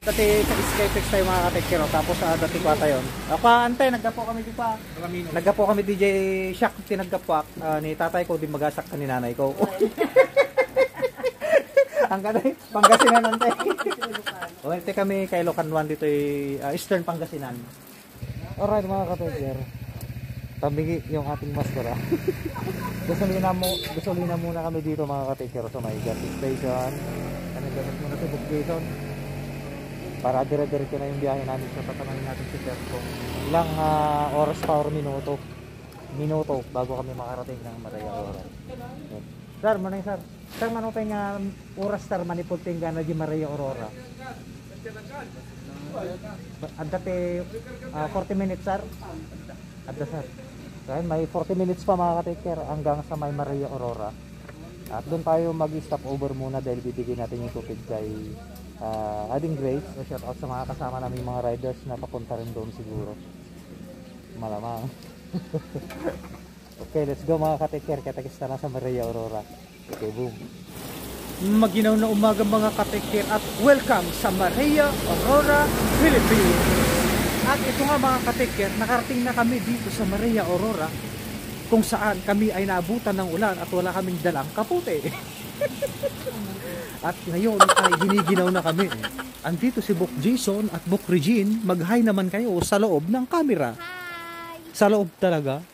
Dati sa Skypex tayo mga katekero, tapos dati pa tayo. Ante, naggapo kami di pa. Naggapo kami DJ Shaq, tinaggapo ni tatay ko, di magasak ka ni nanay ko. Ang kanay, Pangasinan ante. O, ante kami kay Locanwan dito Eastern Pangasinan. Alright mga katekero. Tabingi yung ating maskara. Gasolina muna kami dito mga katekero sa may gas station. Gamit muna sa book station. Para dire-diretso na yung biyahe namin sa tatanungin natin si Sir kung ilang oras pa or minuto bago kami makarating ng Maria Aurora. Sir, manay sir. Sir, manupay nga oras sir manipulting gana di Maria Aurora. Adate 40 minutes sir. Adda sir. Kaya may 40 minutes pa mga ka-taker hanggang sa may Maria Aurora. At doon tayo mag-stop over muna dahil bibigyan natin yung tupid kay Ading Grace. Shout out sa mga kasama namin mga riders na papunta rin doon siguro. Malamang. Okay, let's go mga ka-taker. Katakista na sa Maria Aurora. Okay, boom. Maginaw na umaga mga ka-taker at welcome sa Maria Aurora, Philippines. At ito nga mga ka-taker, nakarating na kami dito sa Maria Aurora kung saan kami ay naabutan ng ulan at wala kaming dalang kapote. At ngayon ay giniginaw na kami. Andito si Book Jason at Book Regine. Mag-hi naman kayo sa loob ng camera. Hi! Sa loob talaga.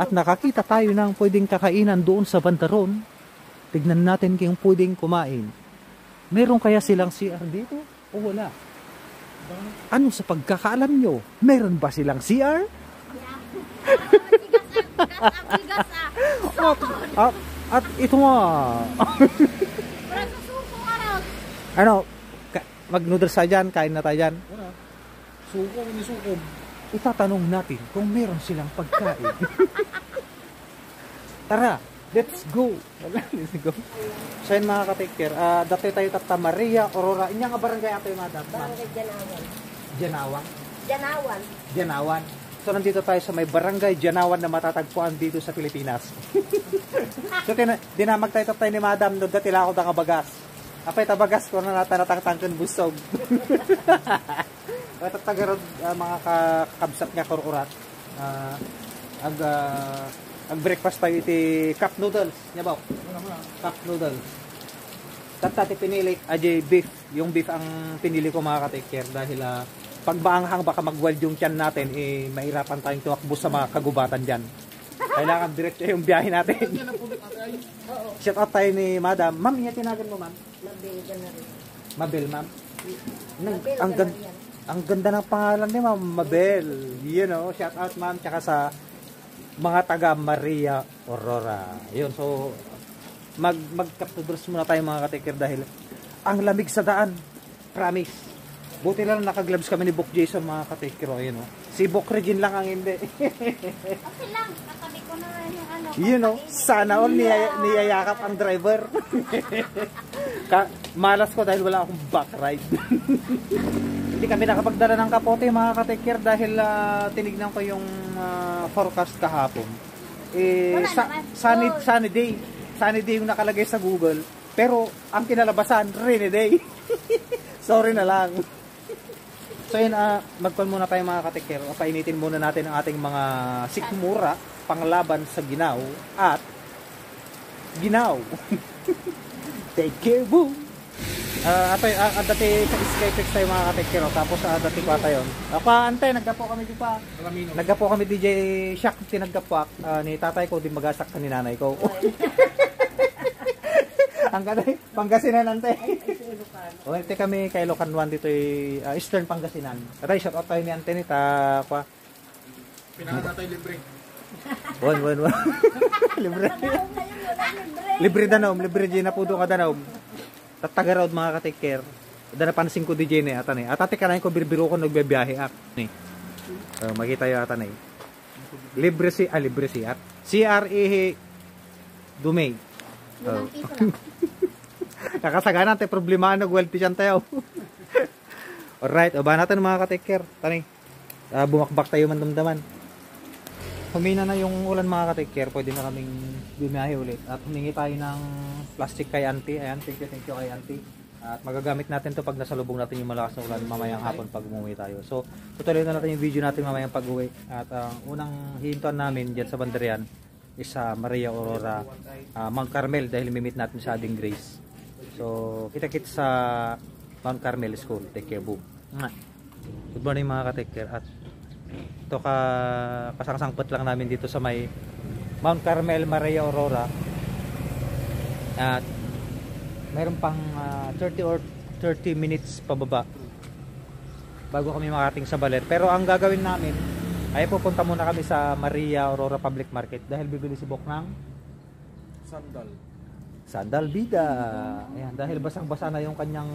At nakakita tayo ng pwedeng kakainan doon sa Bandaron. Tignan natin kung pwedeng kumain. Meron kaya silang CR dito o wala? Ano sa pagkakaalam nyo? Meron ba silang CR? At ito nga. Ano? Mag-noodles tayo dyan? Kain na tayo dyan? Wala. Suko, hindi suko. Itatanong natin kung meron silang pagkain. Tara, let's go. Let's go. So yun mga ka-taker, dati tayo tata Maria Aurora. Inya nga barangay ato yung mga dati? Barangay Janawan. Janawan? Janawan. Janawan. So nandito tayo sa may barangay Janawan na matatagpuan dito sa Pilipinas. So dinamag tayo tatay ni Madam no dati lang ako da bagas. Apay tabagas ko na natanatangtangkan busog. Tatagaron mga kakabsat nga kururat. Ag breakfast tayo iti cup noodles, nya ba? Cup noodles. Tati pinili ajay beef, yung beef ang pinili ko mga ka-taker dahil pag baanghang baka mag-weld yung tiyan natin mahirapan tayong tumakbo sa mga kagubatan diyan. Kailangan diretso yung biyahe natin. Shout out tayo ni Madam. Ma'am, niya tinagan mo, ma'am? Mabel ka na rin. Mabel, ma'am? Ang ganda ng pangalan ni Ma'am Mabel. You know, shout out ma'am tsaka sa mga taga Maria Aurora. Yun, so mag-captures muna tayo mga ka-taker dahil ang lamig sa daan. Promise. Buti lang naka-gloves kami ni Book Jason mga ka-taker. Ayun, oh. Si Book Regine lang ang hindi. Okay lang, katabi ko na yung ano. You know, sana all niyayakap ang driver. Malas ko dahil wala akong back ride. Hindi kami nakapagdala ng kapote mga ka-taker dahil tinignan ko yung forecast kahapon. Sunny day. Sunny day yung nakalagay sa Google. Pero ang kinalabasan, rainy day. Sorry na lang. So yun, magpal muna tayo mga ka-taker. Painitin muna natin ang ating mga sikmura panglaban sa ginaw at ginaw. Take care, boom! Dati sa Skypex tayo mga ka-taker, tapos dati pa tayo. Ante, naggapo kami di pa. Naggapo kami DJ Shaq, tinaggapo ni tatay ko, di magasak ka ni nanay ko. Ang kanay, Pangasinan ante. O, ante kami kay Locanwan dito Eastern Pangasinan. Atay, shout out tayo ni ante ni Takwa. Pinaka tayo libre. Wan. Libre. Libre danom, libre di na pudo ka danom. Tatagaraod mga ka-taker. Dana pansin ko DJ ni atan eh. Atate kanain ko birbiro ko nagbibiyahe ak ni. Makita yo atan eh. Libre si at CRE Dumay. Nakasagana tayo problema nag-wealthy siyan tayo. Alright, aba natin mga ka-taker. Tani. Bumakbak tayo mandamdaman. Humina na yung ulan mga ka-taker, pwede na kaming bumiyahe ulit. At humingi tayo ng plastic kay auntie. Ayan, thank you kay auntie. At magagamit natin to pag nasalubong natin yung malakas na ulan mamayang hapon pag umuwi tayo. So, tutuloy na natin yung video natin mamayang pag-uwi. At unang hihintuan namin dyan sa Bandarian is sa Maria Aurora, Mount Carmel dahil mimit natin sa Ading Grace. So, kita-kits sa Mount Carmel School. Take care, boom. Good morning mga ka-take care. At ito kasang-sangpot lang namin dito sa may Mount Carmel, Maria Aurora. At mayroon pang 30 or 30 minutes pababa bago kami makarating sa Baler. Pero ang gagawin namin ay pupunta muna kami sa Maria Aurora Public Market dahil bibili si Bok ng sandal bida. Ayan, dahil basang-basa na yung kanyang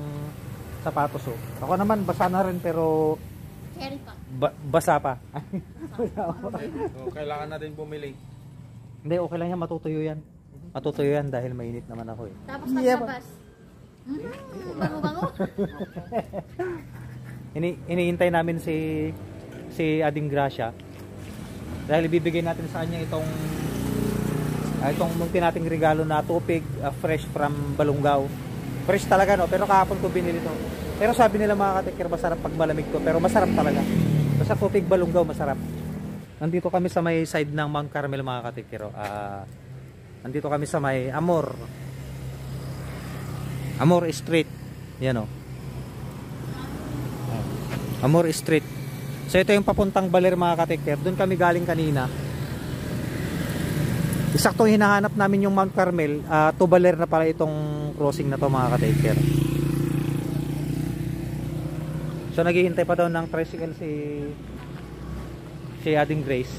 sapatos. Oh. Ako naman basa na rin pero Cherry pa. Basa pa. So, kailangan natin bumili. Hindi, okay lang yan, matutuyo yan. Matutuyo yan dahil mainit naman ako eh. Tapos naglabas. Bango-bango. Iniintay namin si Ading Gracia dahil ibibigay natin sa kanya itong munti nating regalo na tupig fresh from Balungaw. Fresh talaga no, pero kahapon ko binili to. Pero sabi nila mga ka-take care, masarap pag malamig to, pero masarap talaga. Basta tupig Balungaw masarap. Nandito kami sa may side ng Mount Carmel mga ka-take care. Nandito kami sa may Amor Street. Yan o. Amor Street. So ito yung papuntang Baler mga ka-take care. Doon kami galing kanina. Isaktong hinahanap namin yung Mount Carmel. To Baler na pala itong crossing na to mga ka-take care. So naghihintay pa daw ng tricycle si Ading Grace.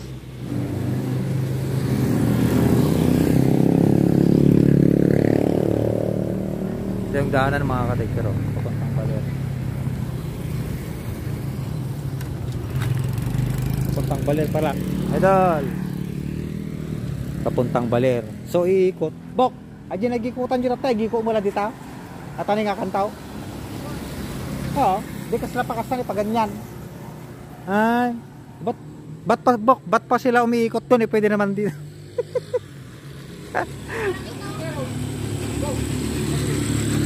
Ito yung daanan mga ka-take care. Papuntang Baler. Papuntang Baler pala. Idol. Papuntang Baler. So iikot. Bok, aja nagikutan dito tayo. Giko mo lang dito. At ano nga kantaw? Oo. Di kasi napakasan pa ganyan. Ay, ba't pa sila umiikot doon eh, pwede naman din.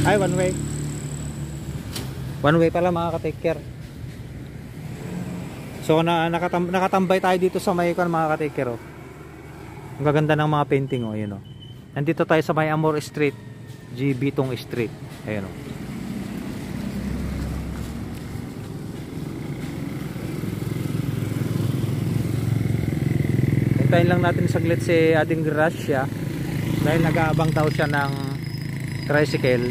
Ay, one way. One way pala mga ka-take care. So nakatambay tayo dito sa may mga ka-take care. Oh. Ang gaganda ng mga painting oh, yun oh. Nandito tayo sa may Amor Street, GB Tong Street. Ayun oh. Hintayin lang natin saglit si Ading Gracia dahil nag-aabang daw siya ng tricycle.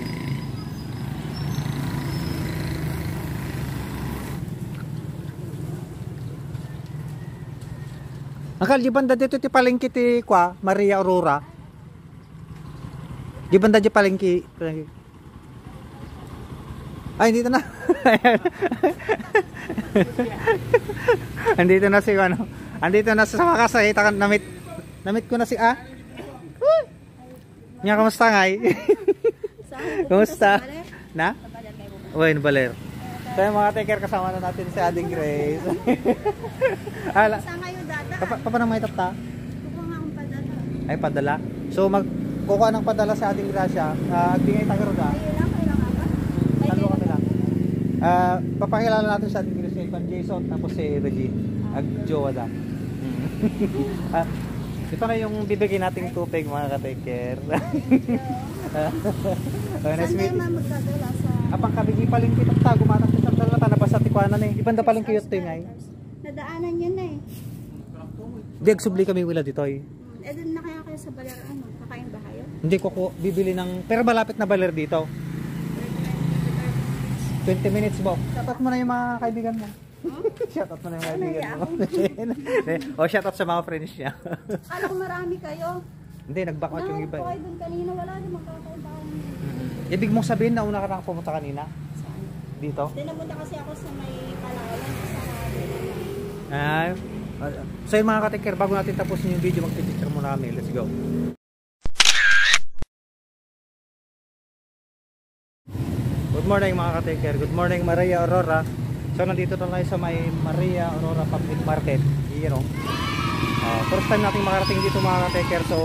Akal, di banda dito ti palengke ti kwa Maria Aurora? Di banda di palengke? Ay, dito na. Andito na si ano. Andito na sa wakas, namit ko na si Nya, kamusta ngay? Kamusta? Na? Uy, Baler. So yung mga take-care kasama na natin si Ading Grace. Sama yung dada. Paano may tapta? Kukuha nga akong padala. Ay, padala. So magkukuha ng padala sa Ading Gracia. Agbingay tagaro na. Kailangan ba? Talo kami lang. Papakilala natin sa Ading Gracia. Si Jason, tapos si Regine. Agjowa da. Ito na yung bibigyan nating tupig mga ka-take care. Nice meet. Saan magdadala sa... Apang kabigi paling kita ta gumatang sa dala ta nabasa ti kuanan eh. Ibanda paling kiyot to ngay. Nadaanan yun na eh. Di agsubli kami wala dito eh. Doon na kayo sa Baler ano? Kakain ba kayo? Hindi ko bibili ng pero malapit na Baler dito. 20 minutes bo. Shoutout mo na yung mga kaibigan mo. Shoutout mo na yung kaibigan mo. O shoutout sa mga friends niya. Kala ko marami kayo. Hindi, nag-back out yung iba eh. Kayo doon kanina, wala namang kakaiba. Ibig mong sabihin na una ka na pumunta kanina? Saan? Dito? Dinamunta kasi ako sa may Palawan sa Ay. So yung mga ka-take care, bago natin tapusin yung video, mag-picture muna kami. Let's go. Good morning mga ka-take care. Good morning Maria Aurora. So nandito tayo sa may Maria Aurora Public Market. You know. First time natin makarating dito mga ka-take care. So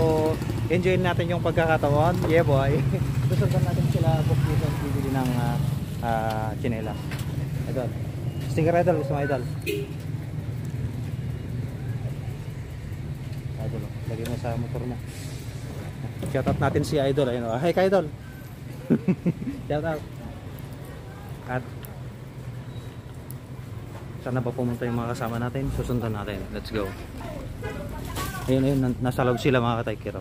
enjoy natin yung pagkakataon. Yeah boy. Gusto natin sila book dito. Bibili ng tsinelas. Idol. Sticker idol, gusto mo idol? Idol, lagay mo sa motor mo. Shoutout natin si idol. Ayun, hi ka idol. Shoutout. At sana pa pumunta yung mga kasama natin. Susundan natin. Let's go. Ayun, nasa loob sila mga ka-Tiker.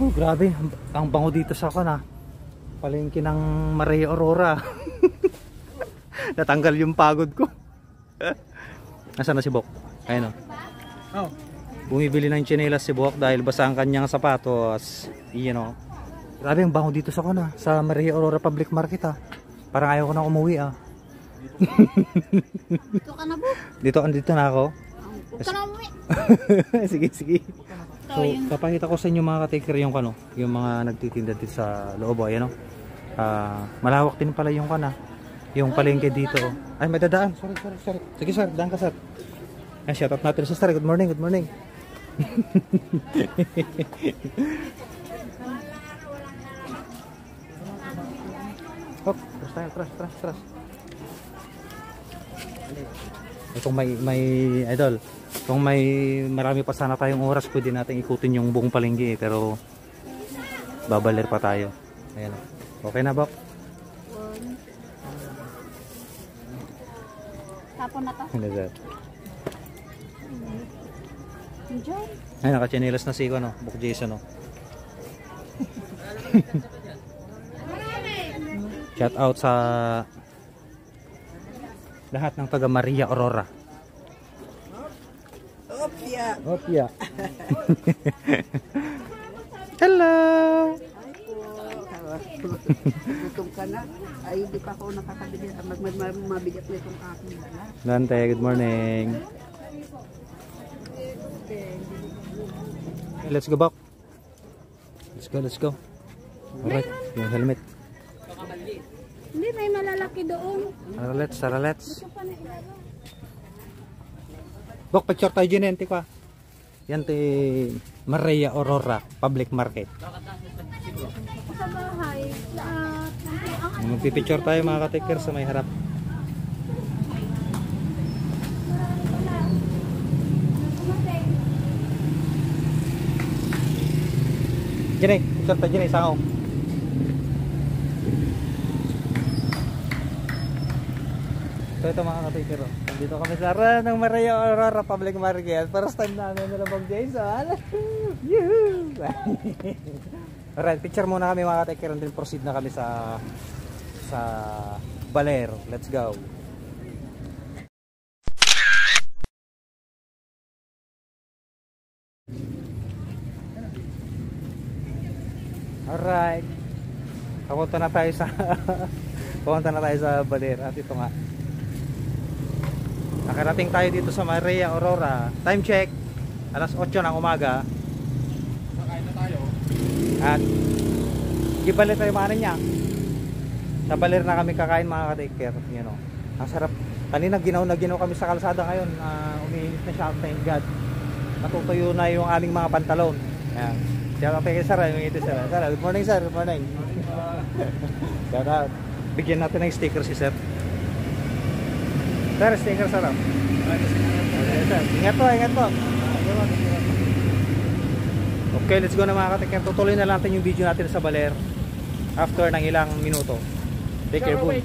Oh, grabe. Ang bango dito sa kana. Palengke ng Maria Aurora. Natanggal yung pagod ko. Nasaan na si Bok? Ayun o. Oh. Bumibili ng tsinelas si Bok dahil basa ang kanyang sapatos. Iyan o. Grabe ang bango dito sa kana. Sa Maria Aurora Public Market ha. Parang ayaw ko na umuwi ah. Dito ka na, Bok. Dito na ako. Huwag ka na umuwi. Sige. So, yun. papakita ko sa inyo mga ka-Tiker yung kano, yung mga nagtitinda dito sa loob, ayan o. Malawak din pala yung kana, yung palengke dito. Ay, may dadaan. Sorry. Sige sir, daan ka sir. Ay, shoutout natin sa sir. Good morning. Hop, tras. Kung may idol, kung may marami pa sana tayong oras, pwede natin ikutin yung buong palengke pero babaler pa tayo. Ayan. Okay na, Bok? Tapon na to. Ano sir? Enjoy. Ay, naka-tsinelas na si ano, Bok Jason oh. Shout out sa lahat ng taga Maria Aurora. Opya. Hello. Gutom ka na? Ay, hindi pa ako nakakabili. Mabigat na itong aking dala. Dante, good morning. Let's go back. Let's go. Alright, yung helmet. Hindi, may malalaki doon. Saralets. Ito pa na ilaro. Bok, picture tayo dyan, ente ko. Yan ti Maria Aurora Public Market. Sa bahay. Magpipicture tayo mga ka-Tiker sa may harap. Dyan picture tayo dyan sangaw. So ito mga ka-Tiker, dito kami sa harap ng Maria Aurora Public Market. First time namin nila Bog Jason. Yuhuu! Alright, picture muna kami mga ka-Tiker, and then proceed na kami sa Baler. Let's go. Alright. Papunta na tayo sa Baler. At ito nga. Nakarating tayo dito sa Maria Aurora. Time check. Alas 8 ng umaga. Nakain na tayo. At gibaler tayo mga niya. Sa Baler na kami kakain mga ka-Tiker. You know. Ang sarap. Kanina ginaw kami sa kalsada ngayon. Umiinit na siya. Thank God. Natutuyo na yung aming mga pantalon. Ayan. Shout out kay sir. Good morning sir. Good morning. Shout out. Bigyan natin ng sticker si sir. Sir, sticker sir. Ingat po. Okay, let's go na mga ka-Tiker. Tutuloy na natin yung video natin sa Baler after ng ilang minuto. Take care, boom.